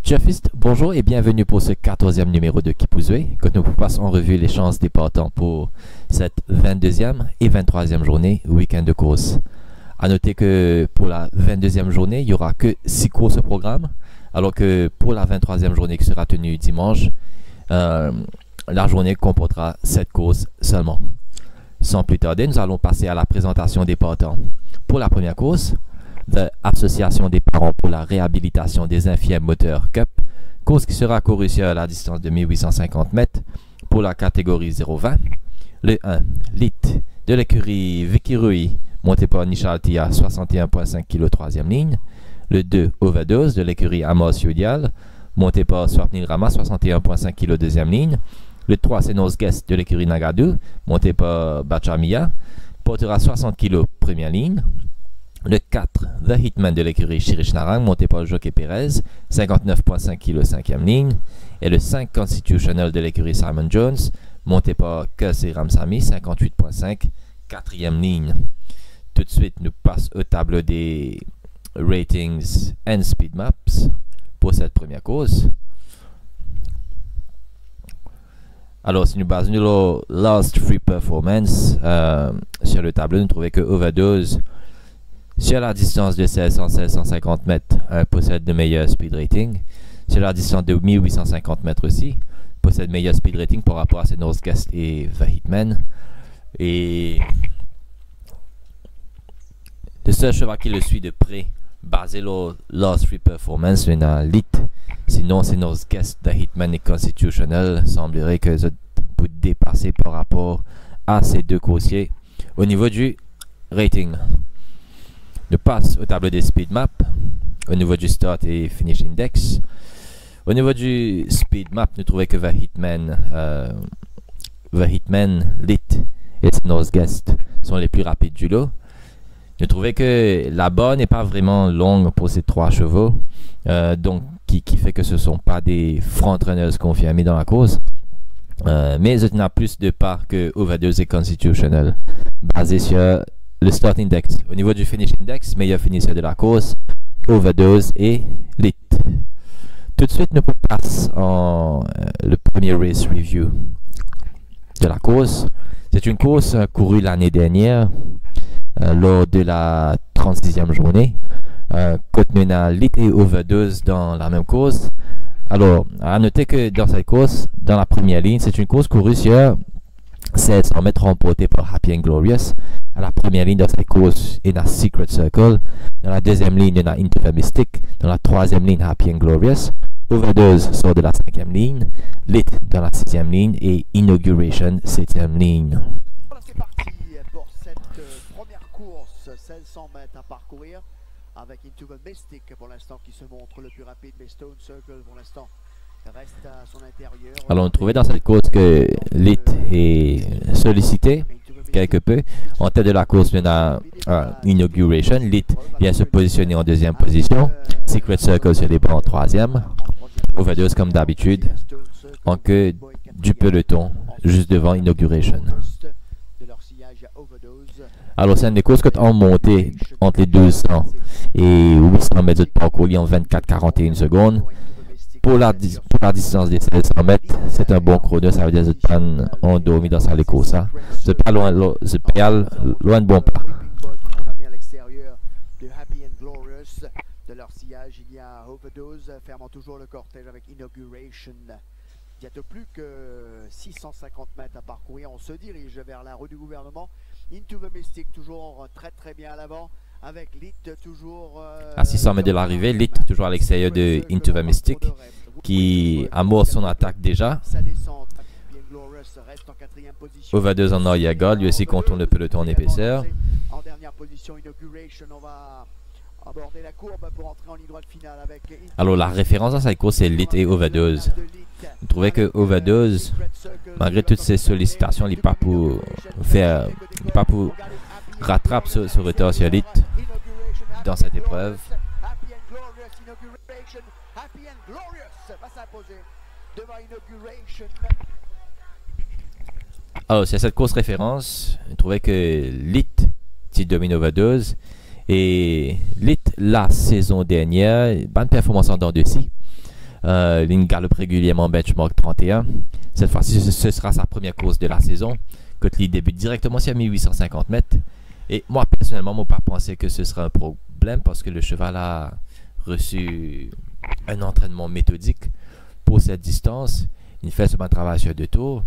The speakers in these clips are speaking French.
Jeffiste, bonjour et bienvenue pour ce 14e numéro de Kipuzwe, que nous passons en revue les chances des partants pour cette 22e et 23e journée, week-end de course. A noter que pour la 22e journée, il n'y aura que 6 courses au programme, alors que pour la 23e journée qui sera tenue dimanche, la journée comportera 7 courses seulement. Sans plus tarder, nous allons passer à la présentation des partants. Pour la première course, l'Association des parents pour la réhabilitation des infirmes moteurs Cup, course qui sera courue sur la distance de 1850 mètres pour la catégorie 0-20. Le 1, Lit de l'écurie Vicky Rui, monté par Nishalti à 61,5 kg 3e ligne. Le 2, Overdose de l'écurie Amos Yudial, monté par Swapnil Rama 61,5 kg 2e ligne. Le 3, Senos Guest de l'écurie Nagadou, monté par Bachamia, portera 60 kg première ligne. Le 4, The Hitman de l'écurie Chirich Narang, monté par Jockey Perez, 59,5 kg 5e ligne. Et le 5, Constitutional de l'écurie Simon Jones, monté par Kersey Ramsamy, 58,5 4e ligne. Tout de suite, nous passons au tableau des ratings and speed maps pour cette première course. Alors, si nous basons sur le last free performance sur le tableau, nous trouvons que Overdose, sur la distance de 1650 mètres, possède de meilleurs speed rating. Sur la distance de 1850 mètres aussi, possède meilleur speed rating par rapport à ses North Guest et The Hitman. Et le seul cheval qui le suit de près, basé sur Last Free Performance, c'est un Lit. Sinon, c'est North Guest, The Hitman et Constitutional. Semblerait que ça peut dépasser par rapport à ces deux coursiers au niveau du rating. Je passe au tableau des speed maps, au niveau du start et finish index. Au niveau du speed map, nous trouvons que The Hitman, Lit et North Guest sont les plus rapides du lot. Nous trouvons que la barre n'est pas vraiment longue pour ces 3 chevaux, donc qui fait que ce ne sont pas des frontrunners confirmés dans la course. Mais il y a plus de parts que Overdose et Constitutional, basé sur le start index. Au niveau du finish index, meilleur finisseur de la course, Overdose et Lit. Tout de suite, nous passons en le premier race review de la course. C'est une course courue l'année dernière lors de la 36e journée. Nous avons Lit et Overdose dans la même course. Alors, à noter que dans cette course, dans la première ligne, c'est une course courue sur 1600 mètres remportée par Happy and Glorious. À la première ligne de cette course, il y a Secret Circle. Dans la deuxième ligne, il y a Into the Mystic. Dans la troisième ligne, Happy and Glorious. Overdose sort de la 5e ligne. Lit dans la 6e ligne. Et Inauguration, 7e ligne. Voilà, c'est parti pour cette première course. 1600 mètres à parcourir. Avec Into the Mystic pour l'instant qui se montre le plus rapide. Mais Stone Circle pour l'instant reste à son intérieur. Alors on trouvait dans cette course que Lit est sollicité quelque peu. En tête de la course, il y a Inauguration. Lit vient se positionner en 2e position. Secret Circle se débat en 3e. Overdose comme d'habitude en queue du peloton juste devant Inauguration. Alors c'est une des courses qui ont monté entre les 200 et 800 mètres de parcours en 24-41 secondes. Pour la distance des 1600 mètres, c'est un bon chrono, ça veut dire que je suis endormi dans les courses. C'est pas loin de bon pas. De leur sillage, il y a Overdose fermant toujours le cortège avec Inauguration. Il n'y a de plus que 650 mètres à parcourir. On se dirige vers la rue du gouvernement. Into the Mystic toujours très bien à l'avant. Avec Lit toujours à 600 mètres de l'arrivée, Lit toujours à l'extérieur de Into the Mystic qui amorce son attaque déjà. Overdose en arrière-garde, lui aussi contourne le peloton en épaisseur. En dernière position, Inauguration, on va aborder la courbe pour entrer en ligne droite finale avec. Alors la référence dans cette course c'est Lit et Overdose. Vous trouvez que Overdose, malgré toutes ces sollicitations, il n'est pas pour rattraper ce retard sur Lit dans cette épreuve. Alors c'est cette course référence, vous trouvez que Lit domine Overdose et Lit la saison dernière, bonne performance en dents de scie. Ligne galope régulièrement benchmark 31. Cette fois-ci, ce sera sa première course de la saison. Cotely débute directement sur 1850 mètres. Et moi, personnellement, mon père pensait que ce serait un problème parce que le cheval a reçu un entraînement méthodique pour cette distance. Il fait seulement un travail sur 2 tours.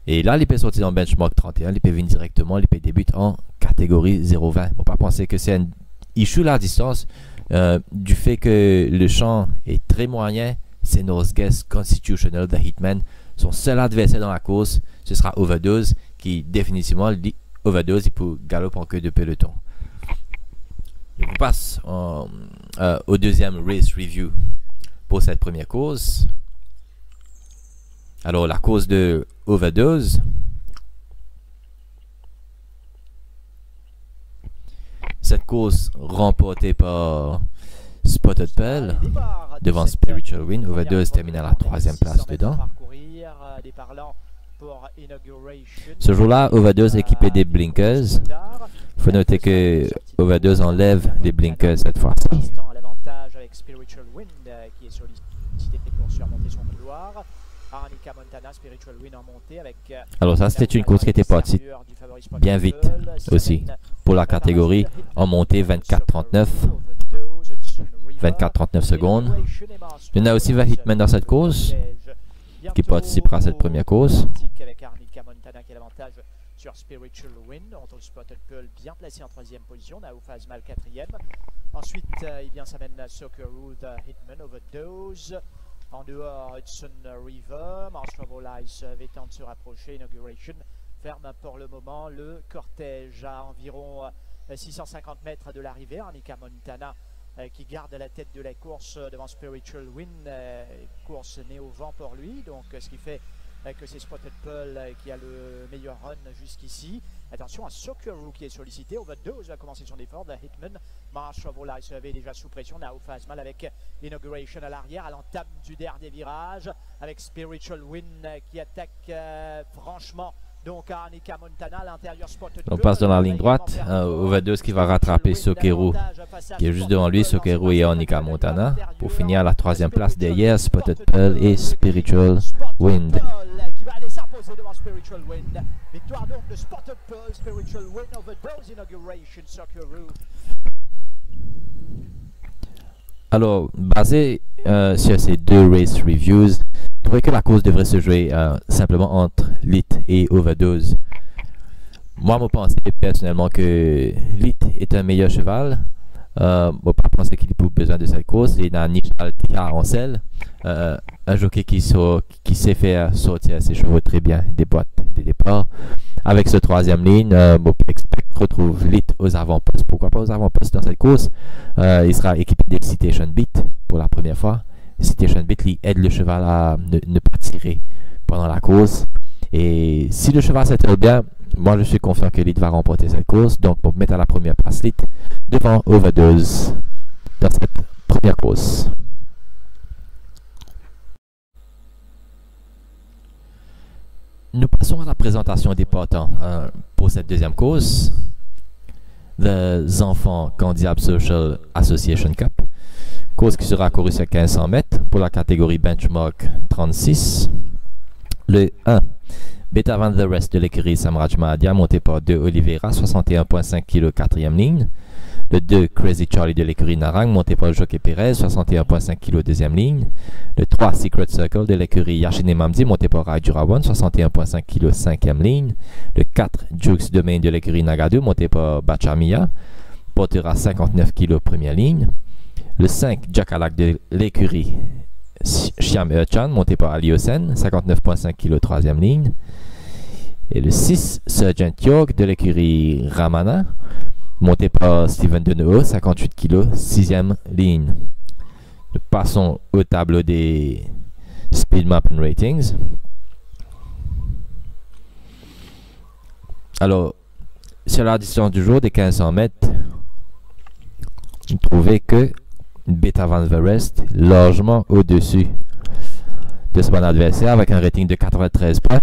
Et là, l'épée sorti dans benchmark 31. L'épée vient directement. L'épée débute en catégorie 0,20. Mon père pensait que c'est un issue la distance du fait que le champ est très moyen. C'est Northgate Constitutional, The Hitman. Son seul adversaire dans la course, ce sera Overdose, qui définitivement, Overdose, il peut galoper en queue de peloton. Je vous passe au deuxième race review pour cette première course. Alors, la course de Overdose. Cette course remportée par Spotted Pearl devant Spiritual Wind. Overdose termine à la 3e place dedans. Ce jour-là, Overdose équipé des blinkers. Il faut noter que Overdose enlève les blinkers cette fois-ci. Alors ça, c'était une course qui était partie bien vite aussi pour la catégorie en montée 24-39. 24-39 secondes. Il y en a aussi 20 hitmen dans cette course qui participera à cette première course. Sur Spiritual Wind, entre Spotted Pearl bien placé en 3e position, Naoufaz Mal 4e. Ensuite, eh bien, ça mène Socceroo, Hitman, Overdose. En dehors, Hudson River, Mars Travel Ice tente de se rapprocher, Inauguration ferme pour le moment le cortège à environ 650 mètres de l'arrivée. Arnica Montana qui garde la tête de la course devant Spiritual Wind, course née au vent pour lui, donc ce qui fait que c'est Spotted Pearl qui a le meilleur run jusqu'ici. Attention à Socceroo qui est sollicité. Overdose va commencer son effort. The Hitman, Mars Travel Ice est déjà sous pression. Naoufaz Mal avec Inauguration à l'arrière à l'entame du dernier virage avec Spiritual Wind qui attaque franchement. Donc Arnica Montana à l'intérieur. On passe dans la ligne droite. Overdose qui va rattraper Socceroo qui est juste devant lui. Socceroo et Arnica Montana pour finir à la 3e place derrière Spotted Pearl et Spiritual Wind. Qui va aller s'imposer devant Spiritual Wind. Victoire donc de Spotted Pearl, Spiritual Wind, Overdose, Inauguration, Socceroo. Alors, basé sur ces 2 race reviews, je trouvais que la course devrait se jouer simplement entre Lit et Overdose. Moi, je pensais personnellement que Lit est un meilleur cheval. Je pense qu'il a besoin de cette course. Il a Nishal Tia en selle, un jockey qui sait faire sortir ses chevaux très bien des boîtes de départ. Avec ce 3e ligne, retrouve Lit aux avant-postes. Pourquoi pas aux avant-postes dans cette course? Il sera équipé des Citation Beat pour la première fois. Citation Beat lui aide le cheval à ne pas tirer pendant la course. Et si le cheval s'étale bien, moi je suis confiant que Lit va remporter cette course. Donc pour mettre à la première place Lit devant Overdose dans cette première course. Nous passons à la présentation des partants pour cette deuxième course. Les Enfants Candiable Social Association Cup. Course qui sera courue sur 1500 mètres pour la catégorie Benchmark 36. Le 1. Beta Van The Rest de l'écurie Samraj Mahadia, monté par 2 Oliveira, 61,5 kg, 4e ligne. Le 2, Crazy Charlie de l'écurie Narang, monté par Jockey Perez, 61,5 kg, 2e ligne. Le 3, Secret Circle de l'écurie Yashine Mamdi, monté par Rai Durawan, 61,5 kg, 5e ligne. Le 4, Jukes Domain de l'écurie Nagadu, monté par Bachamia, portera 59 kg, 1e ligne. Le 5, Jakalak de l'écurie Chiam Erchan, monté par Ali Hossein, 59,5 kg, 3e ligne. Et le 6, Sergeant York de l'écurie Ramana, monté par Steven Deneuve, 58 kg, 6e ligne. Nous passons au tableau des Speed Map and Ratings. Alors, sur la distance du jour des 1500 mètres, vous trouvez que Beta Van The Rest largement au-dessus de son adversaire avec un rating de 93 points.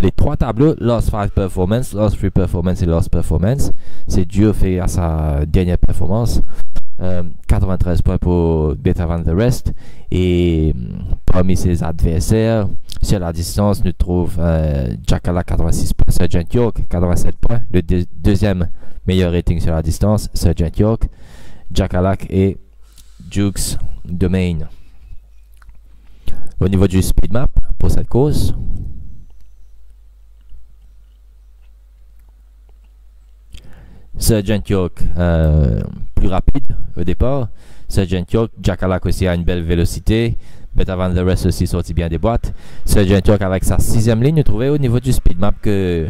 Les 3 tableaux, Lost 5 Performance, Lost 3 Performance et Lost Performance, c'est dû fait à sa dernière performance. 93 points pour Beta Van Der Rest. Et parmi ses adversaires, sur la distance, nous trouvons Jacala 86 points, Sergeant York 87 points. Le deuxième meilleur rating sur la distance, Sergeant York, Jackalak et Jukes Domain. Au niveau du speed map pour cette course, Sergeant York plus rapide au départ. Sergeant York, Jackalak aussi a une belle vélocité. Beta Van Der Rest aussi sorti bien des boîtes. Sergeant York avec sa 6e ligne, nous trouvait au niveau du speed map que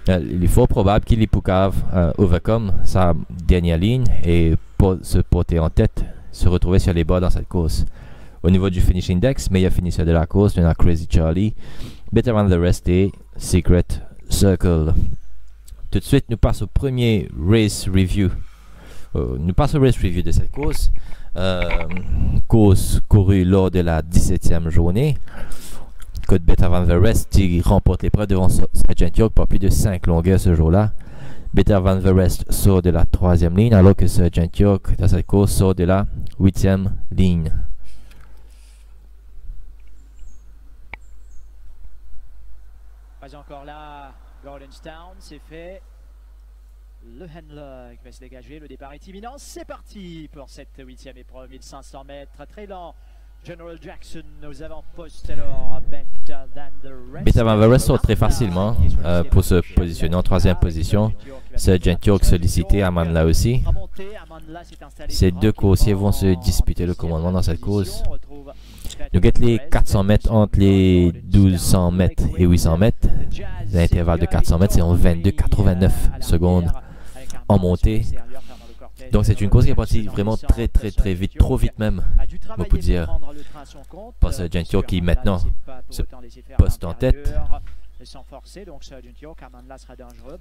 il est fort probable qu'il y poucave overcome sa dernière ligne et pour se porter en tête, se retrouver sur les bords dans cette course. Au niveau du finish index, meilleur finisseur de la course, on a Crazy Charlie, Beta Van Der Rest et Secret Circle. Tout de suite, nous passons au premier race review. De cette course. Course courue lors de la 17e journée. Code Beta Van Der Rest qui remporte l'épreuve devant Sergeant York par plus de 5 longueurs ce jour-là. Beta Van Der Rest sort de la 3e ligne alors que Sergeant York dans cette course sort de la 8e ligne. Pas encore là, Gordonstown, c'est fait. Le handler qui va se dégager, le départ est imminent. C'est parti pour cette 8e épreuve, 1500 mètres, très lent. General Jackson aux avant-postes, alors Better Than The Rest. Beta Van Der Rest sort très facilement pour se positionner en 3e position. Sergeant York sollicité, Amandla aussi. Ces deux coursiers vont se disputer le commandement dans cette course. Nous guettons les 400 mètres entre les 1200 mètres et 800 mètres. L'intervalle de 400 mètres, c'est en 22,89 secondes en montée. Donc c'est une course qui est partie vraiment très vite, trop vite même, on peut dire. Pour Sergeant York qui maintenant se poste en tête.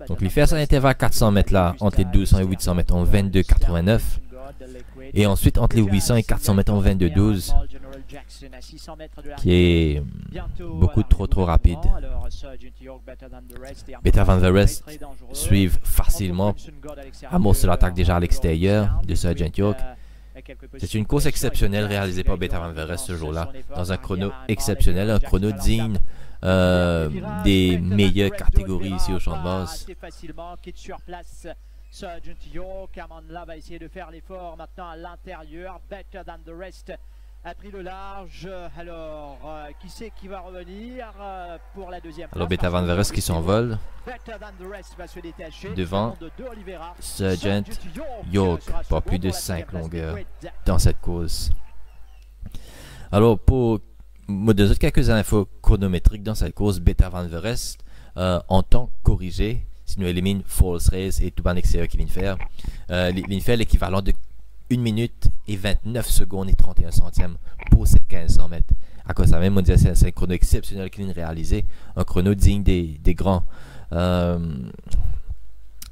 Donc il fait son intervalle 400 mètres là, entre les 1200 et 800 mètres en 22,89. Et ensuite entre les 800 et 400 mètres en 22,12. Qui est beaucoup trop rapide. Beta Van Der Rest suivent facilement, amorce l'attaque déjà à l'extérieur de Sergeant York. C'est une course exceptionnelle réalisée par Beta Van Der Rest ce jour-là, dans un chrono exceptionnel, un chrono digne des meilleures catégories ici au champ de base. Sergeant York, Amandla va essayer de faire l'effort maintenant à l'intérieur. Better Than The Rest a pris le large. Alors, qui c'est qui va revenir pour la deuxième place? Alors, Beta Van Der Rest qui s'envole devant Sergeant York par plus de 5 longueurs dans cette course. Alors, pour me donner quelques infos chronométriques dans cette course, Beta Van Der Rest en temps corrigé, si nous éliminons False Race et tout ban extérieur qui vient faire, il fait l'équivalent de 1 minute et 29 secondes et 31 centièmes pour ces 1500 mètres. À cause de ça même, on dit c'est un chrono exceptionnel qu'il vient réaliser, un chrono digne des grands.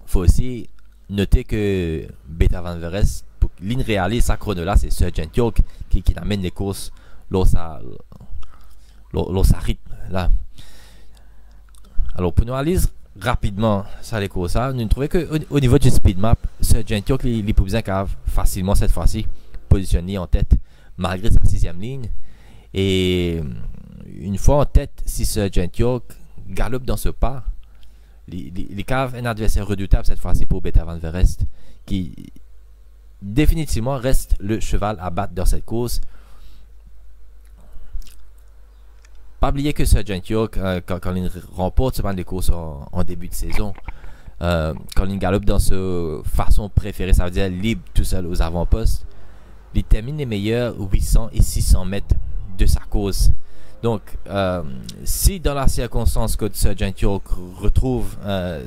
Faut aussi noter que Beta Van Der Rest, pour qu'il réalise sa chrono là, c'est Sergeant York qui amène les courses lors sa rythme là. Alors pour nous analyser rapidement ça les courses, nous trouvons qu'au niveau du speed map, Sergeant York il peut bien facilement cette fois-ci positionné en tête malgré sa 6e ligne. Et une fois en tête, si Sergeant York galope dans ce pas, il cave un adversaire redoutable cette fois-ci pour Beta Van Der Rest, qui définitivement reste le cheval à battre dans cette course. Pas oublier que Sergeant York, quand il remporte ce des courses en début de saison, quand il galope dans sa façon préférée, ça veut dire libre tout seul aux avant-postes, il termine les meilleurs 800 et 600 mètres de sa course. Donc, si dans la circonstance que Sergeant York retrouve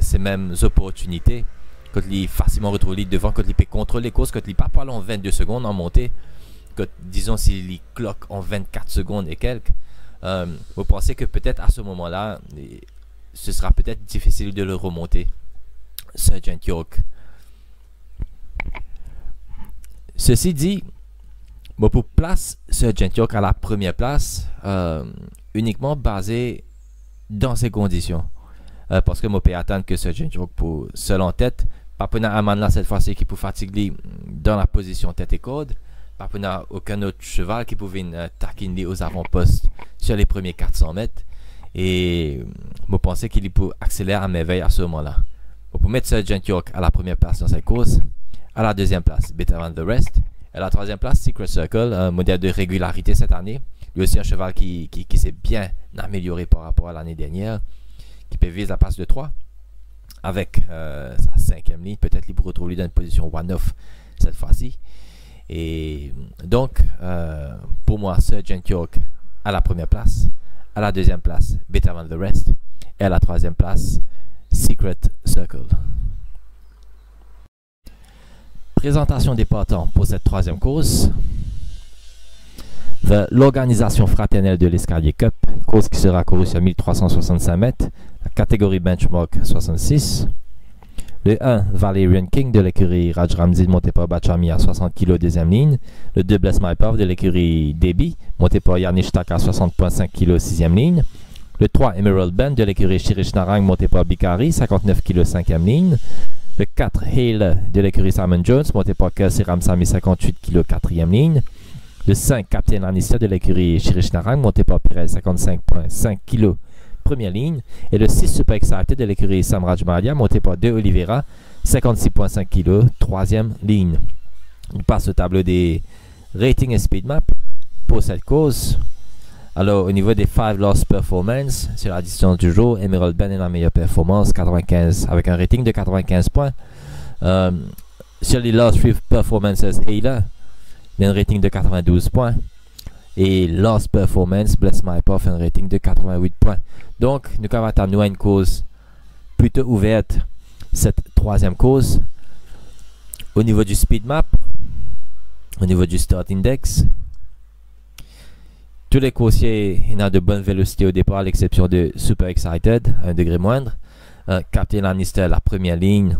ces mêmes opportunités, quand il facilement retrouve devant, quand il peut contrôler les courses, quand il part pas en 22 secondes en montée, quand, disons s'il cloque en 24 secondes et quelques, vous pensez que peut-être à ce moment-là, ce sera peut-être difficile de le remonter, Sergeant York. Ceci dit, bon, pour place Sergeant York à la première place, uniquement basé dans ces conditions. Parce que moi, je peux attendre que Sergeant York pour seul en tête Papuna Aman là cette fois-ci qui peut fatiguer dans la position tête et corde. Papuna aucun autre cheval qui pouvait taquiner aux avant-postes sur les premiers 400 mètres. Et je pense qu'il peut accélérer à merveille à ce moment-là. Pour mettre Sergeant York à la première place dans cette course, à la deuxième place, Better Than the Rest. Et à la troisième place, Secret Circle, un modèle de régularité cette année. Lui aussi un cheval qui s'est bien amélioré par rapport à l'année dernière, qui peut viser la place de 3 avec sa cinquième ligne. Peut-être qu'il pourra retrouver dans une position one-off cette fois-ci. Et donc, pour moi, Sergeant York à la première place, à la deuxième place, Better Than the Rest, et à la troisième place, Secret Circle. Présentation des partants pour cette troisième course. L'organisation fraternelle de l'Escalier Cup, course qui sera courue sur 1365 mètres, la catégorie benchmark 66. Le 1, Valerian King de l'écurie Raj Ramzi monté par Bachami à 60 kg deuxième ligne. Le 2, Bless My Puff de l'écurie Debbie monté par Yanish Tak à 60,5 kg sixième ligne. Le 3, Emerald Band de l'écurie Shirish Narang monté par Bikari 59 kg cinquième ligne. Le 4, Hale de l'écurie Simon Jones monté par Kersey Ramsami 58 kg quatrième ligne. Le 5, Captain Lannister de l'écurie Shirish Narang monté par Perez 55,5 kg première ligne. Et le 6, Super Excited de l'écurie Samraj Malia monté par 2 Oliveira 56,5 kg troisième ligne. On passe au tableau des ratings et speed map pour cette course. Alors au niveau des 5 lost performance sur la distance du jour, Emerald Ben est la meilleure performance 95 avec un rating de 95 points. Sur les lost 3 performances, Ayla il a un rating de 92 points. Et Lost Performance, Bless My Puff, un rating de 88 points. Donc, nous avons attendu une course plutôt ouverte, cette troisième course. Au niveau du speed map, au niveau du start index, tous les coursiers ont de bonnes vélocités au départ, à l'exception de Super Excited, un degré moindre. Captain Lannister, la première ligne,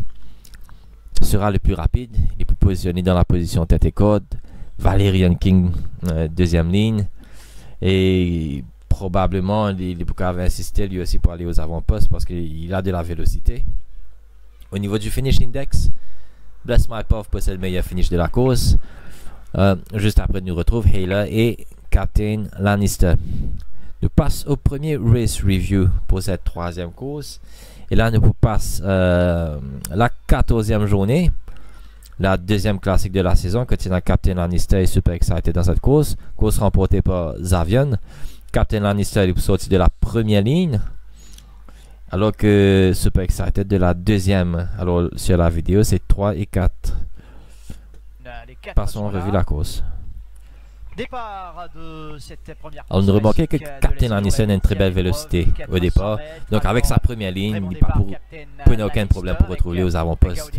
sera le plus rapide. Il est positionné dans la position tête et corde. Valerian King, deuxième ligne. Et probablement, il pourrait insister lui aussi pour aller aux avant-postes parce qu'il a de la vélocité. Au niveau du finish index, Bless My Puff possède le meilleur finish de la course. Juste après, nous retrouve Hale et Captain Lannister. Nous passons au premier race review pour cette troisième course. Et là, nous passons la 14e journée. La deuxième classique de la saison, continue Captain Lannister est super excited dans cette course. Course remportée par Zavion. Captain Lannister est sorti de la première ligne. Alors que super excited de la deuxième. Alors sur la vidéo, c'est 3 et 4. Passons en revue la course. Départ de cette première course. Alors, nous remarquons que Captain Lannister a une très belle vélocité au départ. Donc, avec sa première ligne, il n'y a pas aucun problème pour retrouver aux avant-postes.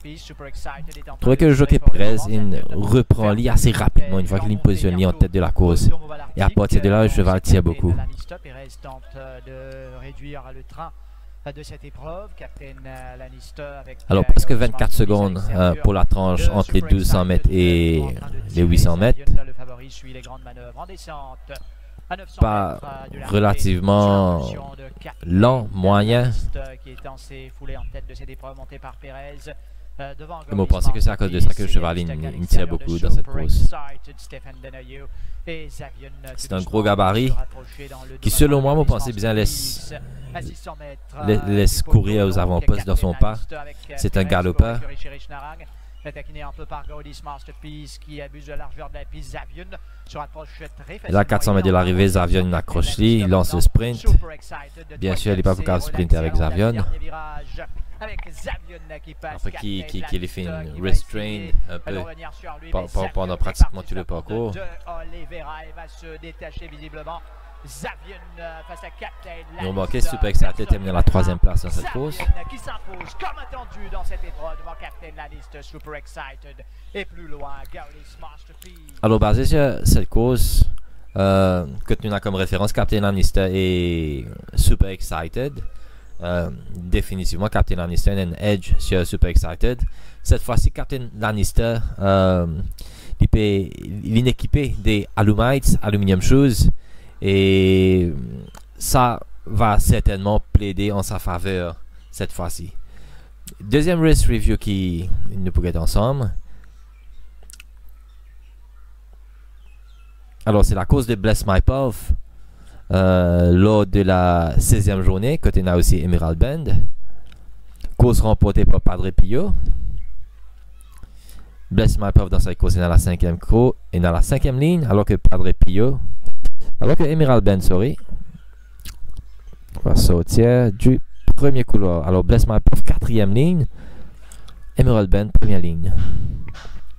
Je trouvais que le jockey Perez reprend l'île assez rapidement une fois qu'il est positionné en tête de la course. Et à partir de là, le cheval tire beaucoup. De cette épreuve, Captain Lannister avec alors presque 24 secondes pour la tranche entre les 1200 mètres et les 800 mètres. Pas relativement lent, moyen. Et moi, je pense que c'est à cause de ça que le cheval il tire beaucoup dans cette course. C'est un gros gabarit qui, selon moi, je pense bien laisse courir aux avant-postes dans son pas. C'est un galopeur. Et là, 400 mètres de l'arrivée, Zavion accroche lui, il lance le sprint. Bien sûr, il n'est pas pour sprinter avec Zavion. Après qu'il ait fait une restrain un peu pendant pratiquement tout le parcours. Ils ont manqué super excited terminé à la troisième place dans cette course. Alors basé sur cette course, que nous avons comme référence Captain Lannister et Super Excited. Définitivement Captain Lannister a un edge sur Super Excited. Cette fois-ci Captain Lannister il est équipé des Alumites, Aluminium Shoes, et ça va certainement plaider en sa faveur cette fois-ci. Deuxième race review qui nous pourrait être ensemble. Alors, c'est la course de Bless My Path lors de la 16e journée. Côté là aussi Emerald Bend. Course remportée par Padre Pio. Bless My Path dans cette course est dans la 5e ligne, alors que Padre Pio, alors que Emerald Bend, sorry, va sortir du premier couloir. Alors Bless My Path 4e ligne, Emerald Bend 1re ligne.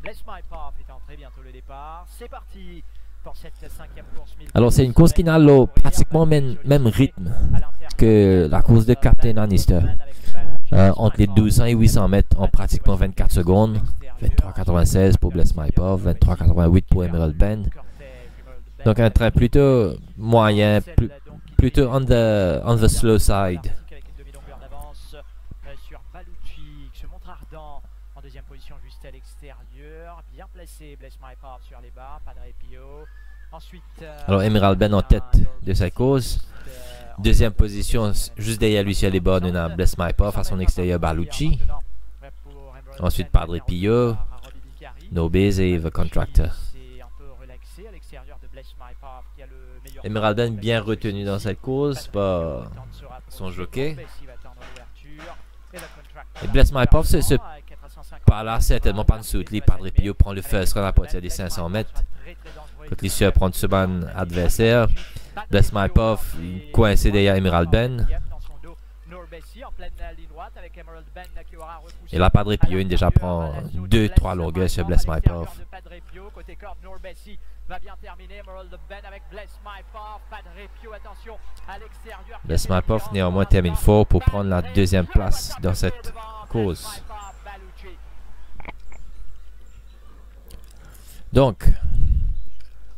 Bless My Path est entré bientôt le départ. C'est parti pour cette 5e course. Alors c'est une course qui n'a pratiquement même rythme que la course de Captain Lannister. Entre les 1200 et 800 mètres en pratiquement 24 secondes. 23,96 pour Bless My Path, 23,88 pour Emerald Bend. Donc un train plutôt moyen, plutôt on the slow side. Avec une demi-longueur d'avance sur Balucci qui se montre ardent en deuxième position juste à l'extérieur. Bien placé Bless My Path sur les bas, Padre Pio. Ensuite, alors Emerald Bend en tête de cette course. Deuxième position, juste derrière lui sur les bords, on a Bless My Path à son extérieur Balucci. Ensuite Padre Pio, Nobes et The Contractor. Emerald Bend bien retenu dans cette course par son jockey. Et Bless My Path se par là certainement pas en dessous. Padre Pio prend le first run à partir des 500 mètres. Quand l'issue prend ce ban adversaire, Bless My Path coincé derrière Emerald Bend. Et là, Padre Pio déjà prend 2-3 longueurs sur Bless My Path. Bless My Path néanmoins termine fort pour prendre la deuxième place dans cette course. Donc,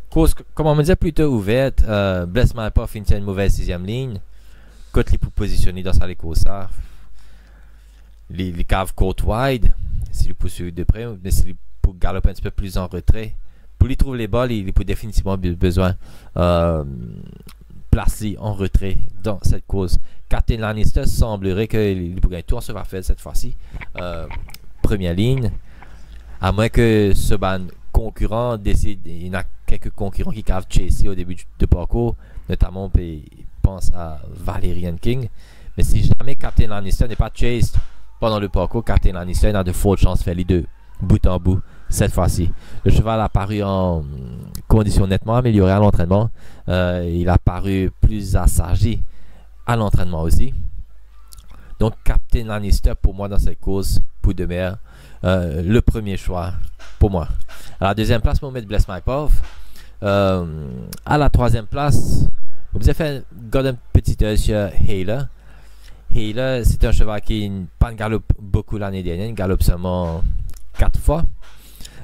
course, comme on me disait, plutôt ouverte. Bless My Path finit une mauvaise 6e ligne. Côte les pour positionner dans sa course. Les caves court wide. S'il peut suivre de près, mais s'il peut galoper un petit peu plus en retrait. Pour lui trouver les balles, il peut définitivement besoin placer en retrait dans cette course. Captain Lannister semblerait qu'il pourrait tout en se faire cette fois-ci. Première ligne. À moins que ce ban concurrent décide, il y en a quelques concurrents qui cavent Chasey au début de parcours, notamment on pense à Valerian King. Mais si jamais Captain Lannister n'est pas chased pendant le parcours, Captain Lannister a de fortes chances de faire les deux bout en bout cette fois-ci. Le cheval a paru en condition nettement améliorée à l'entraînement. Il a paru plus assagi à l'entraînement aussi. Donc Captain Lannister pour moi dans cette course, pour de mer, le premier choix pour moi. À la deuxième place, on met Bless My Path. À la troisième place, vous avez fait un petit œil sur Hayla. Hayla, c'est un cheval qui n'a pas galope beaucoup l'année dernière, il galope seulement 4 fois.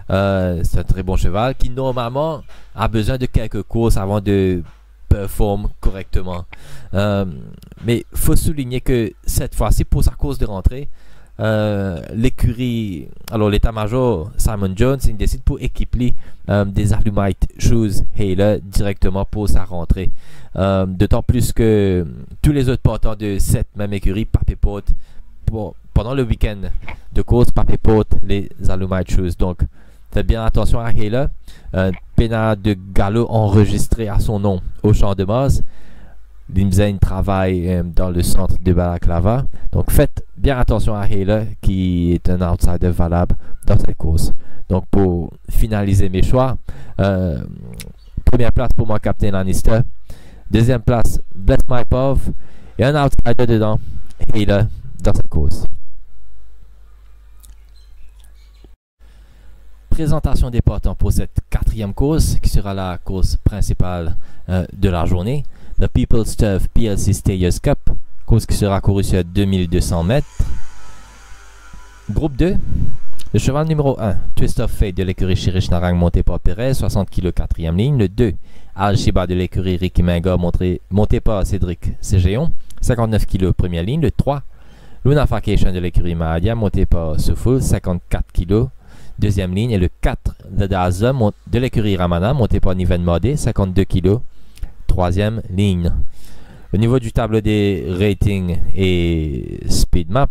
C'est un très bon cheval qui normalement a besoin de quelques courses avant de performer correctement. Mais il faut souligner que cette fois-ci, pour sa course de rentrée, l'écurie, alors l'état-major Simon Jones, il décide pour équiper des Alumite Shoes Hayla directement pour sa rentrée. D'autant plus que tous les autres partants de cette même écurie, Papé porte pendant le week-end de course, Papé porte les Alumite Shoes. Donc, faites bien attention à Hayla. Pénal de galop enregistré à son nom au champ de Mars. Limzane travaille dans le centre de Balaclava. Donc faites bien attention à Hayla qui est un outsider valable dans cette course. Donc pour finaliser mes choix, première place pour moi Captain Lannister. Deuxième place Bless My Path. Et un outsider dedans, Hayla dans cette course. Présentation des partants pour cette quatrième course qui sera la course principale de la journée. The People's Turf PLC Stayers Cup, course qui sera courue sur 2200 mètres. Groupe 2, le cheval numéro 1, Twist of Fate de l'écurie Chirish Narang monté par Perez, 60 kg 4e ligne. Le 2, Al-Shiba de l'écurie Ricky Menga monté par Cédric Ségéon, 59 kg 1e ligne. Le 3, Lunafacation de l'écurie Mahadia monté par Soufou, 54 kg 2e ligne. Et le 4, The Daza de l'écurie Ramana monté par Niven Modé, 52 kg 3e ligne. Au niveau du tableau des ratings et speed map,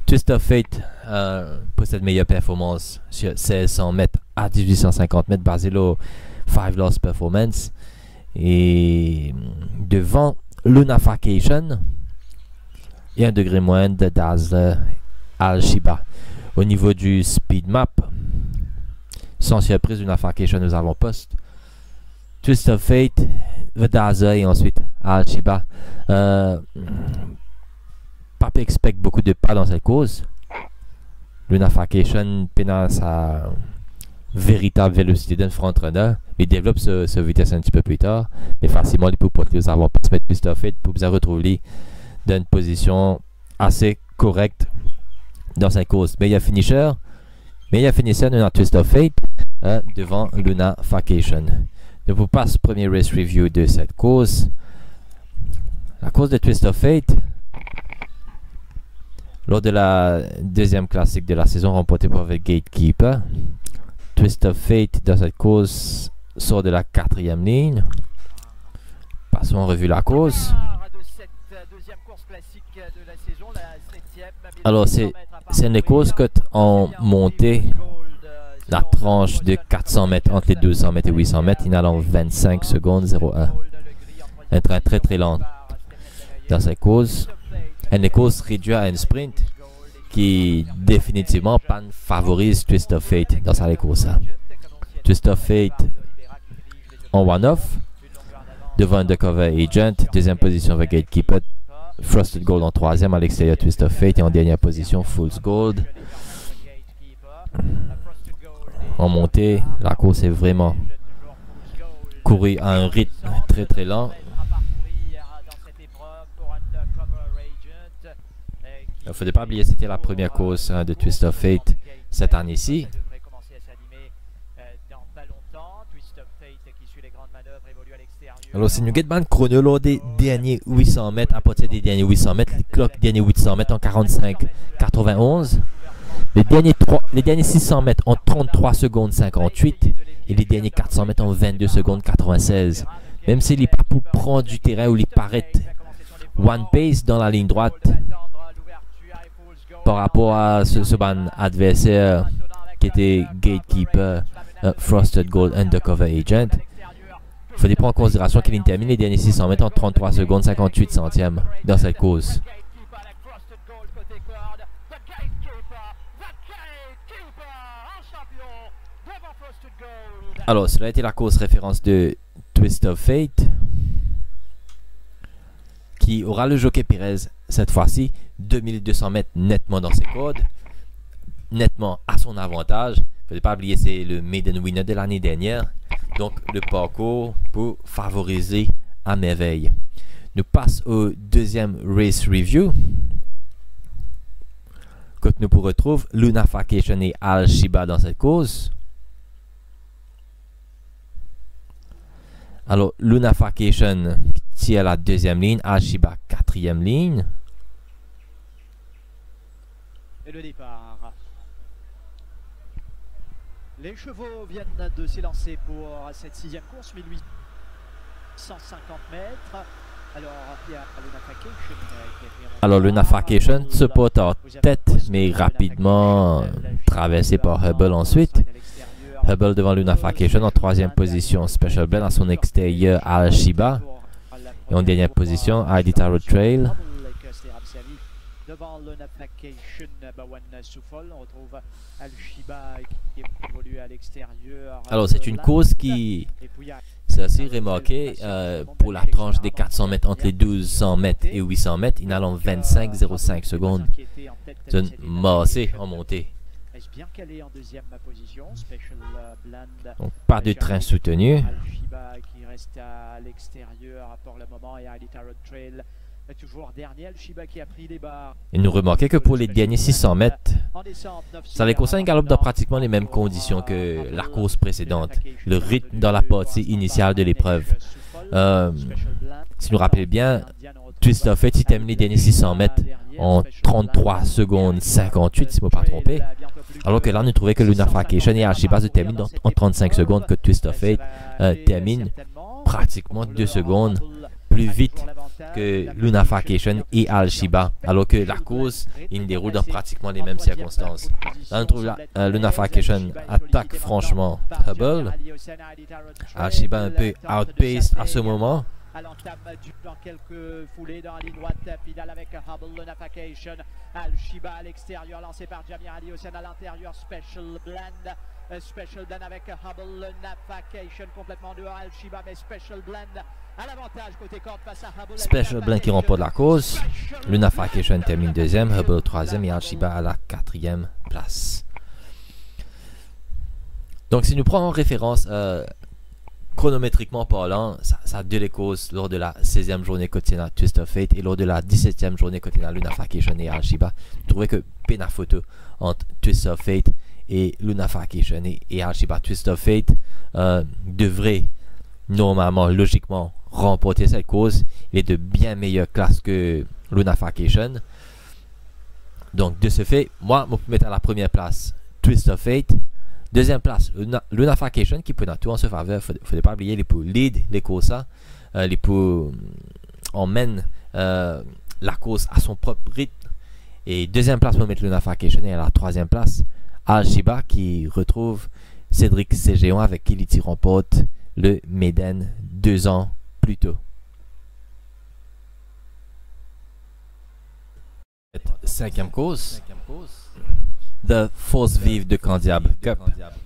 Twist of Fate possède meilleure performance sur 1600 mètres à 1850 mètres basé au 5 Loss Performance. Et devant Lunafacation et un degré moins de Dazzler Al-Shiba. Au niveau du speed map, sans surprise, Lunafacation nous avant-poste. Twist of Fate, The Dazzler et ensuite Al-Shiba. Papa expecte beaucoup de pas dans cette course. Lunafacation peine sa véritable vélocité d'un front-runner. Il développe ce vitesse un petit peu plus tard. Mais facilement, il peut porter aux avant-postes. Mais Twist of Fate pour bien retrouver dans une position assez correcte dans cette course. Mais il y a finisher. Dans Twist of Fate devant Lunafacation. Donc, pour passer au premier race review de cette course. La course de Twist of Fate. Lors de la deuxième classique de la saison remportée par le Gatekeeper, Twist of Fate dans cette course sort de la 4e ligne. Passons en revue la course. Alors c'est une course que en montée la tranche de 400 mètres entre les 200 mètres et 800 mètres, il en 25 secondes 01. Un train très très lent dans cette course. Une course réduite à un sprint qui définitivement favorise Twist of Fate dans sa course. Twist of Fate en one-off devant Undercover Agent, deuxième position The Gatekeeper, Frosted Gold en troisième à l'extérieur Twist of Fate et en dernière position Fool's Gold. En montée, la course est vraiment courue à un rythme très très lent. Il ne faut pas oublier, c'était la première course de Twist of Fate cette année-ci. Alors, si nous regardons le chrono lors des derniers 800 mètres, à partir des derniers 800 mètres, les clocks derniers 800 mètres en 45-91. Les derniers 600 mètres en 33 secondes 58. Et les derniers 400 mètres en 22 secondes 96. Même s'il n'est pas pour prendre du terrain ou il paraît one pace dans la ligne droite, par rapport à ce ban adversaire qui était Gatekeeper, Frosted Gold, Undercover Agent. Il faut prendre en considération qu'il termine les derniers 600 mètres en 33 secondes 58 centièmes dans cette course. Alors, cela a été la course référence de Twist of Fate, qui aura le jockey Perez cette fois-ci, 2200 mètres nettement dans ses cordes, nettement à son avantage. Il ne faut pas oublier, c'est le maiden winner de l'année dernière. Donc, le parcours pour favoriser à merveille. Nous passons au deuxième race review. Quand nous retrouvons Lunafacation et Al-Shiba dans cette course. Alors, Lunafacation tire la deuxième ligne, Al-Shiba quatrième ligne. Et le départ. Les chevaux viennent de s'élancer pour cette sixième course, 1850 mètres. Alors, il y a Lunafacation qui a pris alors, Lunafacation se porte en tête, mais rapidement traversé par Hubble ensuite. Hubble devant Lunafacation en troisième position, Special Blend à son extérieur, Al-Shiba. Et en dernière position, ID Tarot Trail. Devant Lunafacation, Bawan Soufol, on retrouve Al-Shiba qui évolue à l'extérieur. Alors, c'est une course qui, c'est assez remarqué, pour la tranche des 400 mètres entre les 1200 mètres et 800 mètres, il a en 25,05 secondes. C'est une massée en montée. Bien calé en deuxième position, Special Blend. Donc, pas de train soutenu. Al-Shiba qui reste à l'extérieur pour le moment et ID Tarot Trail. Toujours dernier, Al-Shiba qui a pris les barres. Et nous remarquons que pour les derniers 600 mètres, ça les concerne galope dans pratiquement les mêmes conditions que la course précédente. Le rythme dans la partie initiale de l'épreuve. Si nous rappelez bien, Twist of Fate, il termine les derniers 600 mètres en 33 secondes 58, si je ne me pas trompé. Alors que là, nous trouvons que Lunafacation et Al-Shiba se terminent en 35 secondes, que Twist of Fate termine pratiquement 2 secondes plus vite que Lunafakation et Al-Shiba, alors que la course, il déroule dans pratiquement les mêmes circonstances. Là, on trouve Lunafakation attaque franchement Hubble. Al-Shiba un peu outpaced à ce moment. À l'entame dans quelques foulées dans la ligne droite finale avec Hubble, Lunafakation, Al-Shiba à l'extérieur, lancé par Jamir Ali Hossein à l'intérieur, Special Blend avec Hubble, Lunafakation complètement dehors, Al-Shiba mais Special Blend à l'avantage côté corde face à Hubble. Special Blend qui remporte la course, Lunafakation termine deuxième, Hubble troisième et Al-Shiba à la quatrième place. Donc si nous prenons en référence chronométriquement parlant, ça a deux les causes lors de la 16e journée quotidienne Twist of Fate et lors de la 17e journée quotidienne Lunafakation et Al-Shiba. Je trouvais que peine à photo entre Twist of Fate et Lunafakation et Al-Shiba. Twist of Fate devrait normalement, logiquement, remporter cette course. Il est de bien meilleure classe que Lunafakation. Donc de ce fait, moi, je peux mettre à la première place Twist of Fate. Deuxième place, Lunafakation qui peut tout en se faveur. Il ne faut pas oublier, les pour lead les courses, les pour emmène la course à son propre rythme. Et deuxième place pour mettre Lunafakation et à la troisième place, Al-Shiba qui retrouve Cédric Cégéon avec qui il remporte le Méden 2 ans plus tôt. Cinquième course. The Force Vive de Candiable Cup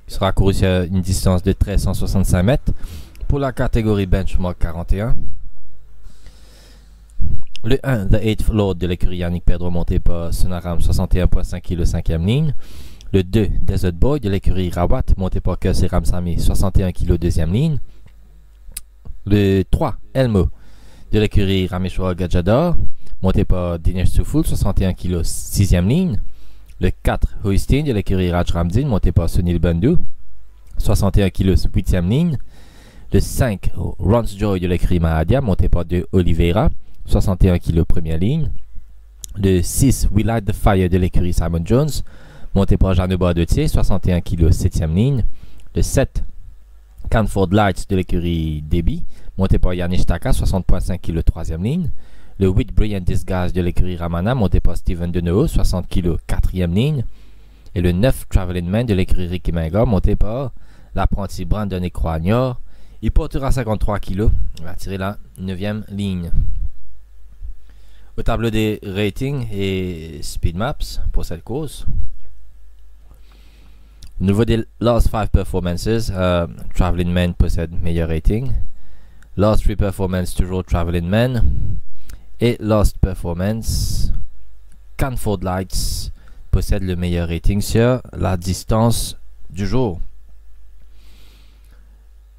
sera couru sur une distance de 1365 mètres pour la catégorie Benchmark 41. Le 1, The 8th Lord de l'écurie Yannick Pedro monté par Sonaram 61.5 kg 5e ligne. Le 2, Desert Boy de l'écurie Rawat monté par Kersey Ramsamy 61 kg 2e ligne. Le 3, Elmo de l'écurie Rameshwar Gajador monté par Dinesh Soufoul 61 kg 6e ligne. Le 4, Hoistin de l'écurie Raj Ramdin, monté par Sunil Bandhu, 61 kg 8e ligne. Le 5, Rons Joy de l'écurie Mahadia, monté par De Oliveira, 61 kg 1e ligne. Le 6, We Light the Fire de l'écurie Simon Jones, monté par Jeanne Boisdetier, 61 kg 7e ligne. Le 7, Canford Lights de l'écurie Debbie, monté par Yanish Taka, 60.5 kg 3e ligne. Le 8 Brilliant Disguise de l'écurie Ramana, monté par Steven Deneo, 60 kg 4e ligne. Et le 9 Traveling Man de l'écurie Ricky Menga, monté par l'apprenti Brandon Equagnor. Il portera 53 kg. Il va tirer la 9e ligne. Au tableau des ratings et speed maps pour cette course. Au niveau des last 5 performances, Traveling Man possède meilleur rating. Last 3 performances, toujours Traveling Man. Et Last Performance, Canford Lights possède le meilleur rating sur la distance du jour.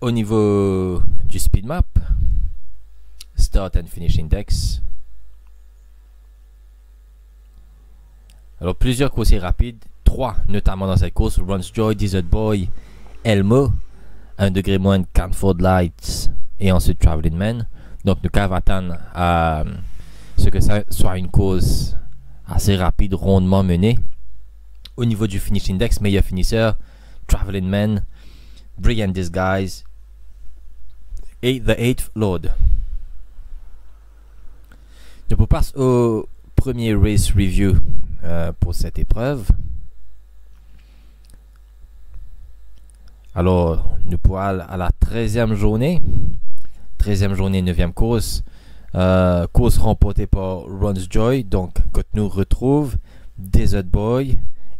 Au niveau du speed map, Start and Finish Index. Alors plusieurs coursiers rapides, 3 notamment dans cette course, Runs Joy, Desert Boy, Elmo, 1 degré moins de Canford Lights et ensuite Traveling Man. Donc nous pouvons attendre à ce que ça soit une course assez rapide, rondement menée. Au niveau du finish index, meilleur finisseur, Traveling Man, Brilliant Disguise et The 8th Lord. Je passe au premier race review pour cette épreuve. Alors, nous pourrons à la 13e journée. 13e journée, 9e course. Course remportée par Runs Joy. Donc, quand nous retrouve Desert Boy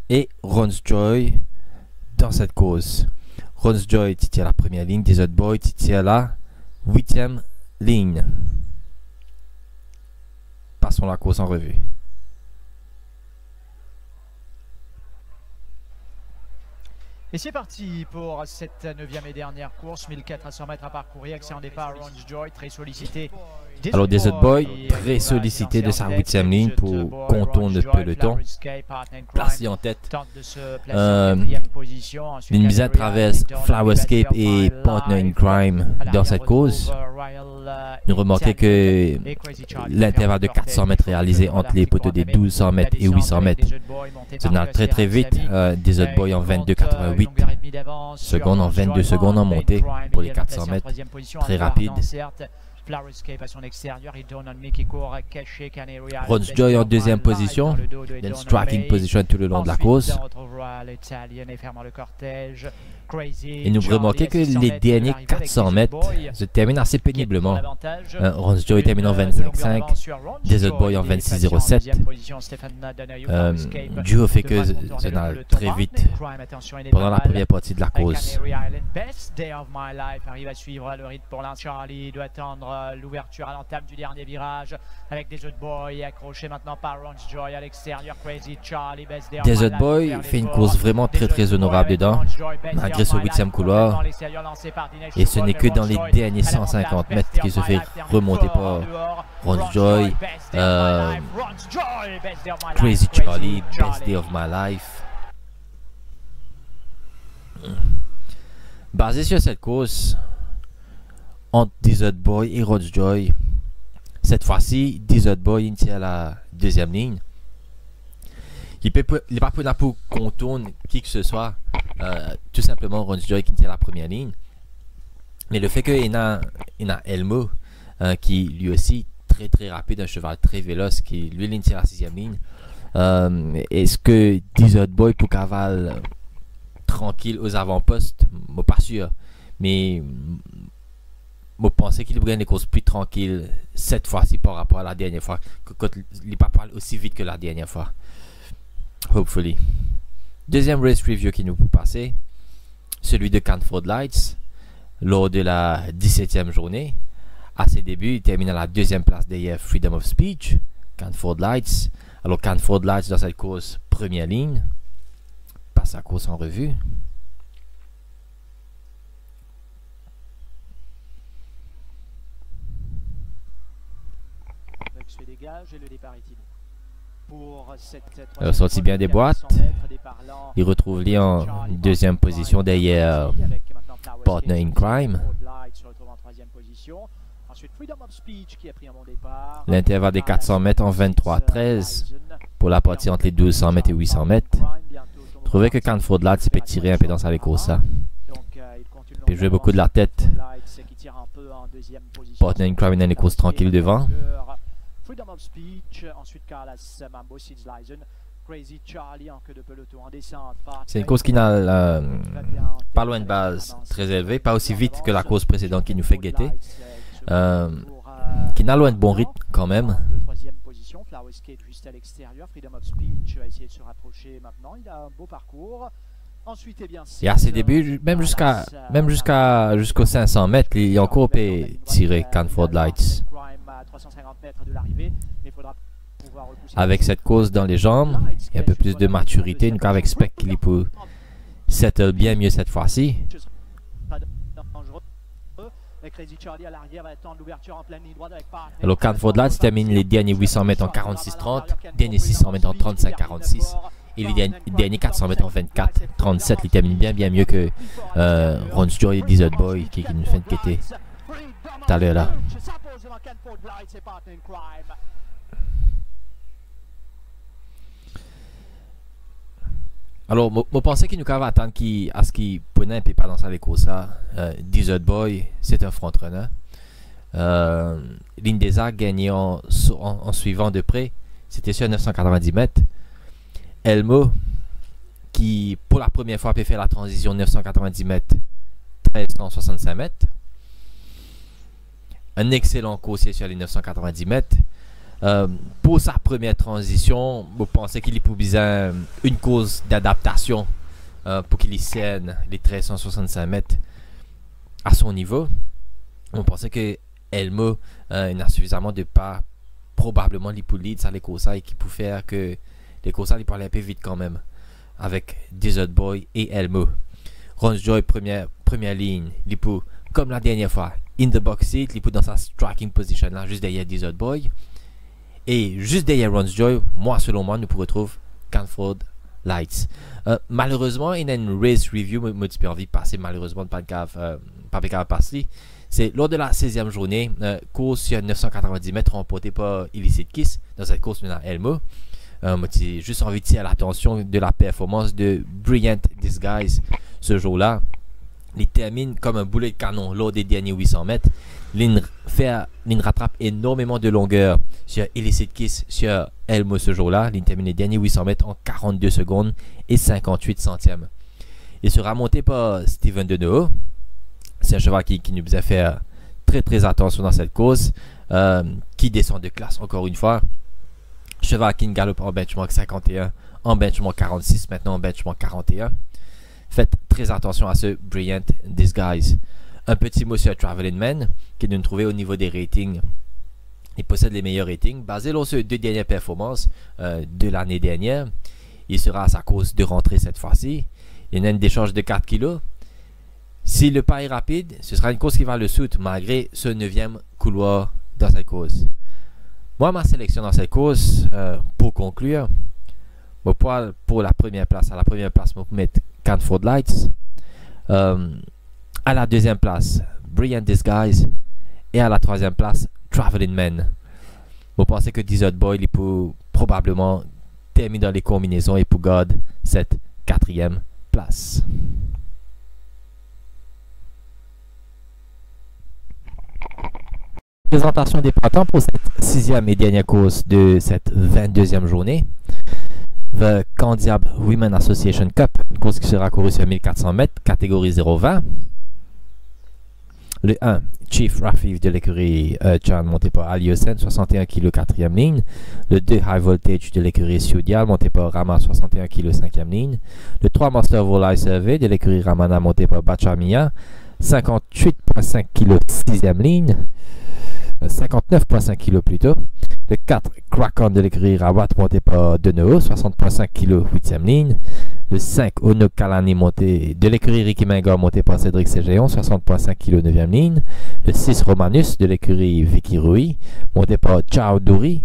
et Runs Joy dans cette course. Runs Joy titille la première ligne. Desert Boy titille la 8e ligne. Passons la course en revue. Et c'est parti pour cette 9e et dernière course, 1400 mètres à parcourir, excellent départ, Runs Joy, très sollicité. Alors Desert Boy, très sollicité de sa 8e ligne pour contourner le peloton, placé en tête. Une mise à traverse Flowerscape et Partner in Crime dans cette course. Nous remarquons que l'intervalle de 400 mètres réalisé entre les poteaux des 1200 mètres et 800 mètres se nage très très vite. Desert Boy en 22,88 secondes, en 22 secondes en montée pour les 400 mètres, très rapide. Flower Escape à son extérieur, il donne un demi qui court caché. Ron Joy en deuxième position, then striking position tout le long de la course. On retrouvera l'Italien et fermant le cortège. Et nous remarquons que les derniers 400 mètres se terminent assez péniblement. Ron Joy termine en 25.5, Desert Boy en 26.07. Dû au fait que ça n'allait très vite pendant la première partie de la course. Best Day of My Life arrive à suivre le rythme pour l'instant. Charlie doit attendre l'ouverture à l'entame du dernier virage avec Desert Boy accroché maintenant par Ron Joy à l'extérieur. Crazy Charlie, Best Day of My Life. Desert Boy fait une course vraiment très honorable dedans, malgré ce 8e couloir. Et ce n'est que dans les derniers 150 mètres qu'il se fait remonter par Ron Joy. Crazy Charlie, Best Day of My Life. Basé sur cette course entre Desert Boy et Ron Joy, cette fois-ci, Desert Boy il tient la deuxième ligne. Il n'est pas prêt pour contourner qui que ce soit. Tout simplement Ron Joy qui tient la première ligne. Mais le fait qu'il y a Elmo qui lui aussi très rapide, un cheval très véloce qui lui tient la sixième ligne. Est-ce que Desert Boy pour cavale tranquille aux avant-postes? Je ne suis pas sûr. Mais je pense qu'il gagne les courses plus tranquilles cette fois-ci par rapport à la dernière fois. Il n'est pas parlé aussi vite que la dernière fois. Hopefully. Deuxième race review qui nous peut passer, celui de Canford Lights lors de la 17e journée. À ses débuts, il termine à la deuxième place derrière Freedom of Speech, Canford Lights. Alors Canford Lights dans cette course première ligne, passe la course en revue. Alors sorti bien des boîtes, il retrouve lui en deuxième position derrière Partner in Crime. L'intervalle des 400 mètres en 23-13 pour la partie entre les 1200 mètres et 800 mètres. Je trouvais que Canford Lights peut tirer un peu dans sa course. Il peut jouer beaucoup de la tête. Partner in Crime dans les courses tranquilles devant. Freedom of Speech, ensuite Carlos Mambo, Sid Lyson, Crazy Charlie en queue de peloton en descente. C'est une course qui n'a pas loin de base très élevée, pas aussi vite que la course précédente qui nous fait guetter, qui n'a loin de bon rythme quand même. Troisième position, Flower Escape juste à l'extérieur, Freedom of Speech va essayer de se rapprocher maintenant, il a un beau parcours. Ensuite, eh bien, et à ses débuts, même jusqu'aux 500 mètres, il y a encore peut tirer Canford Lights. Avec cette course dans les jambes et un peu plus de maturité, nous expectons qu'il peut settle bien mieux cette fois-ci. Alors Canford Lights termine les derniers 800 mètres en 46-30, derniers 600 mètres en 35-46 et les derniers 400 mètres en 24-37. Il termine bien mieux que Ron Joy et Desert Boy qui nous fait quitter tout à l'heure là. Alors, je pensais qu'il nous avait attendre à ce qu'il prenait un peu pas dans sa course. Desert Boy, c'est un frontrunner. L'Indesa gagné en suivant de près. C'était sur 990 mètres. Elmo, qui pour la première fois peut faire la transition 990 mètres, 1365 mètres. Un excellent coursier sur les 990 mètres. Pour sa première transition, je pensais qu'il y avait une cause d'adaptation pour qu'il y scène les 1365 mètres à son niveau. On pensait que Elmo n'a suffisamment de pas probablement les lead sur les courses et qui pouvait faire que les courses ils parlaient un peu vite quand même avec Desert Boy et Elmo. Ron Joy première ligne, comme la dernière fois, in the box seat, il peut dans sa striking position là, juste derrière Desert Boy. Et juste derrière Ron Joy, selon moi, nous retrouvons Canford Lights. Malheureusement, il y a une race review, je suis envie de passer malheureusement de pas de passer. C'est lors de la 16e journée, course sur 990 mètres remportée par Illicit Kiss. Dans cette course, on a Elmo. J'ai juste envie de tirer l'attention de la performance de Brilliant Disguise ce jour-là. Il termine comme un boulet de canon lors des derniers 800 mètres. Lynn rattrape énormément de longueur sur Illicit Kiss sur Elmo ce jour-là. Lynn termine les derniers 800 mètres en 42 secondes et 58 centièmes. Il sera monté par Steven Deneau. C'est un cheval qui nous faisait faire très attention dans cette course, qui descend de classe encore une fois. Cheval qui ne galope en benchmark 51, en benchmark 46, maintenant en benchmark 41. Faites très attention à ce Brilliant Disguise. Un petit mot sur Traveling Man, qui nous trouvait au niveau des ratings. Il possède les meilleurs ratings. Basé sur ces deux dernières performances de l'année dernière, il sera à sa course de rentrée cette fois-ci. Il y en a une décharge de 4 kg. Si le pas est rapide, ce sera une course qui va le soutenir malgré ce 9e couloir dans cette course. Moi, ma sélection dans cette course, pour conclure, pour la première place, je vais mettre Canford Lights. À la deuxième place, Brilliant Disguise. Et à la troisième place, Traveling Man. Je pense que Desert Boy il peut probablement terminer dans les combinaisons et pour garder cette 4e place. Présentation des partants pour cette 6e et dernière course de cette 22e journée. The Candiab Women Association Cup, une course qui sera courue sur 1400 mètres, catégorie 0-20. Le 1, Chief Rafif de l'écurie Chan, monté par Aliosen, 61 kg, 4e ligne. Le 2, High Voltage de l'écurie Sudial, monté par Rama, 61 kg, 5e ligne. Le 3, Master Volai Survey de l'écurie Ramana, monté par Bachamia, 58,5 kg, 6e ligne. 59,5 kg plutôt. Le 4, Krakon de l'écurie Rawat, monté par Deneau, 60,5 kg, 8e ligne. Le 5, Ono Kalani de l'écurie Ricky Menga, monté par Cédric Ségéon, 60,5 kg, 9e ligne. Le 6, Romanus de l'écurie Vicky Rui, monté par Chao Douri,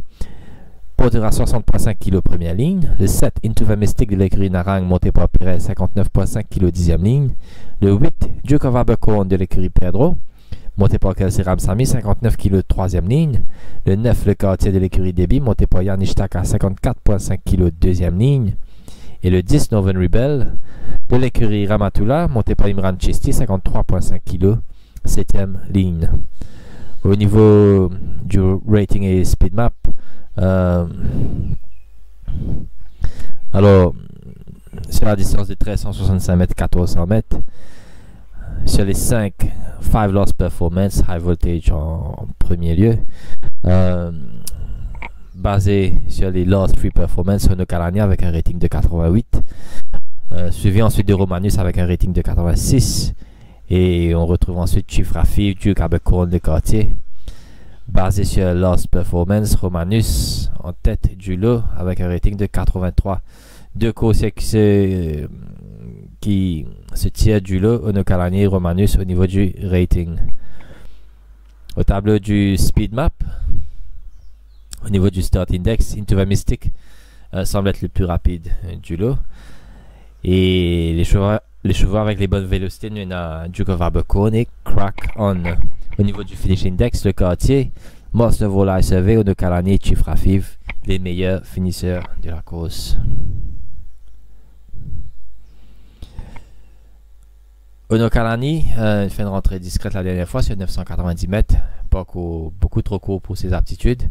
portera 60,5 kg, première ligne. Le 7, Into the Mystic de l'écurie Narang, monté par Perez, 59,5 kg, 10e ligne. Le 8, Duke of Abercorn de l'écurie Pedro, monté par Kelsey Ramsamy, 59 kg, 3e ligne. Le 9, le quartier de l'écurie Debbie, monté par Yannick Taka, 54,5 kg, 2e ligne. Et le 10, Northern Rebel de l'écurie Ramatula, monté par Imran Chisti, 53,5 kg, 7e ligne. Au niveau du rating et speed map, alors, sur la distance de 1365 mètres, 1400 mètres, sur les 5 Lost Performance, High Voltage en premier lieu, basé sur les Lost Free Performance, Ono Kalani avec un rating de 88, suivi ensuite de Romanus avec un rating de 86, et on retrouve ensuite Chief Rafif, Duke Abercorn de quartier, basé sur Lost Performance, Romanus en tête du lot avec un rating de 83. Deux coursiers qui se tirent du lot, Ono Kalani et Romanus au niveau du rating. Au tableau du speed map, au niveau du start index, Into the Mystic semble être le plus rapide du lot. Et les chevaux avec les bonnes vélocités, il y en a Duke of Abercorn et Crack On. Au niveau du finish index, le quartier, Master Volai Survey, Ono Kalani et Chief Rafif, les meilleurs finisseurs de la course. Ono Kalani fait une rentrée discrète la dernière fois sur 990 mètres, beaucoup trop court pour ses aptitudes.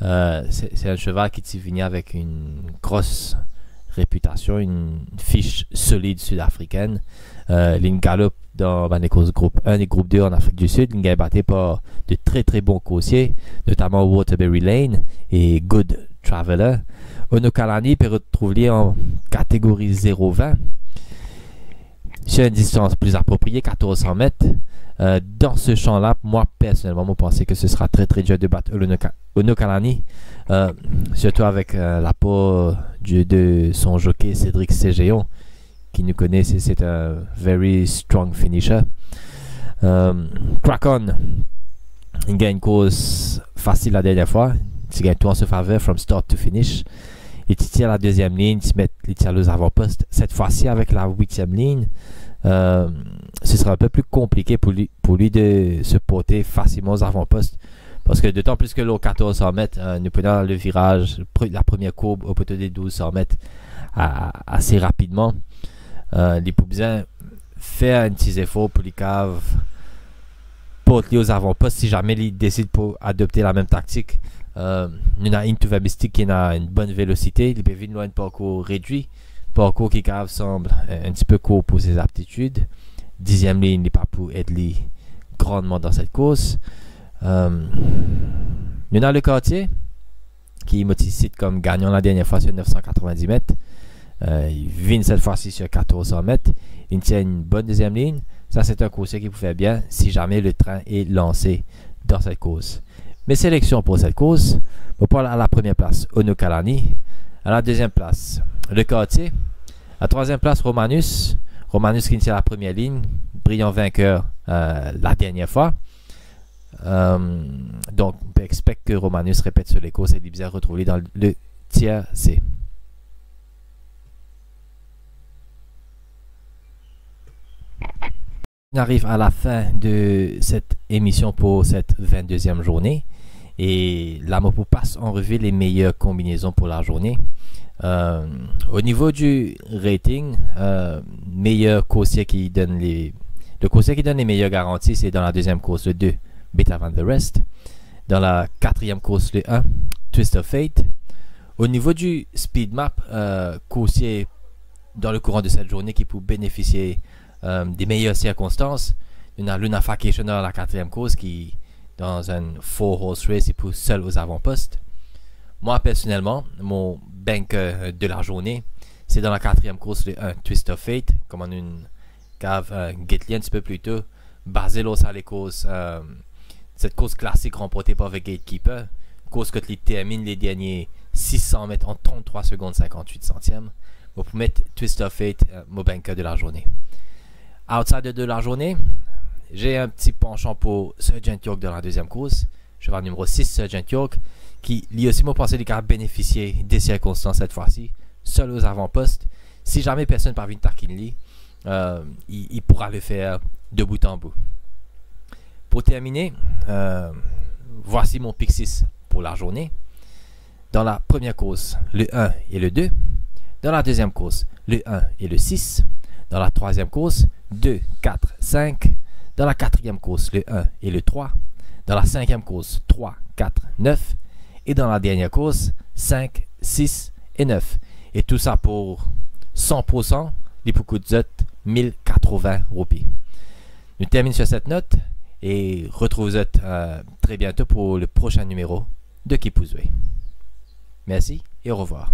C'est un cheval qui venait avec une grosse réputation, une fiche solide sud-africaine. Il galope dans les courses groupe 1 et groupe 2 en Afrique du Sud. Il est battu par de très bons coursiers, notamment Waterbury Lane et Good Traveler. Ono Kalani peut retrouver en catégorie 0-20. Sur une distance plus appropriée, 1400 mètres. Dans ce champ-là, moi personnellement, je pense que ce sera très dur de battre Ono Kalani, surtout avec l'apport de son jockey Cédric Ségéon, qui nous connaît, c'est un very strong finisher. Krakon, il gagne une course facile la dernière fois, il gagne tout en sa faveur from start to finish. Il tire la deuxième ligne, il tire les avant-postes. Cette fois-ci, avec la 8e ligne, ce sera un peu plus compliqué pour lui de se porter facilement aux avant-postes. Parce que d'autant plus que l'eau 1400 mètres, nous prenons le virage, la première courbe au poteau des 1200 mètres assez rapidement. Il peut bien faire un petit effort pour les caves porte aux avant-postes si jamais ils décident pour adopter la même tactique. Il y a une Mystique qui a une bonne vélocité, il peut venir un parcours réduit, parcours qui semble un petit peu court pour ses aptitudes. 10e ligne n'est pas pour aider grandement dans cette course. Il y a le quartier qui motive comme gagnant la dernière fois sur 990 mètres. Il vient cette fois-ci sur 1400 mètres. Il tient une bonne deuxième ligne. Ça, c'est un coursier qui vous fait bien si jamais le train est lancé dans cette course. Mes sélections pour cette course, on parle à la première place, Ono Kalani. À la deuxième place, le quartier. À la troisième place, Romanus. Romanus qui tient la première ligne, brillant vainqueur la dernière fois. Donc, on peut expecter que Romanus répète sur les courses et Libzer retrouvé dans le tiers C. On arrive à la fin de cette émission pour cette 22e journée. Et là, on passe en revue les meilleures combinaisons pour la journée. Au niveau du rating, meilleur coursier qui donne le coursier qui donne les meilleures garanties, c'est dans la deuxième course, le 2, Beta Van der Rest. Dans la quatrième course, le 1, Twist of Fate. Au niveau du speed map, coursier dans le courant de cette journée qui peut bénéficier des meilleures circonstances. On a Luna Vacation dans la quatrième course qui, dans un 4-horse race, il pousse seul aux avant-postes. Moi, personnellement, mon banker de la journée, c'est dans la quatrième course, le 1, Twist of Fate, comme en une cave Gately un petit peu plus tôt, basé sur les courses, cette course classique remportée par le Gatekeeper, course que tu termines les derniers 600 mètres en 33 secondes 58 centièmes. Pour mettre Twist of Fate, mon banker de la journée. Outside de la journée, j'ai un petit penchant pour Sergeant York dans la deuxième course. Cheval numéro 6, Sergeant York, qui lui aussi m'a pensé qu'il a bénéficié des circonstances cette fois-ci, seul aux avant-postes. Si jamais personne parvient à taquiner, il pourra le faire de bout en bout. Pour terminer, voici mon pick 6 pour la journée. Dans la première course, le 1 et le 2. Dans la deuxième course, le 1 et le 6. Dans la troisième course, 2, 4, 5. Dans la quatrième course, le 1 et le 3. Dans la cinquième course, 3, 4, 9. Et dans la dernière course, 5, 6 et 9. Et tout ça pour 100%, les Pukutzot, 1080 roupies. Nous terminons sur cette note et retrouvons-vous très bientôt pour le prochain numéro de Kipuzwe. Merci et au revoir.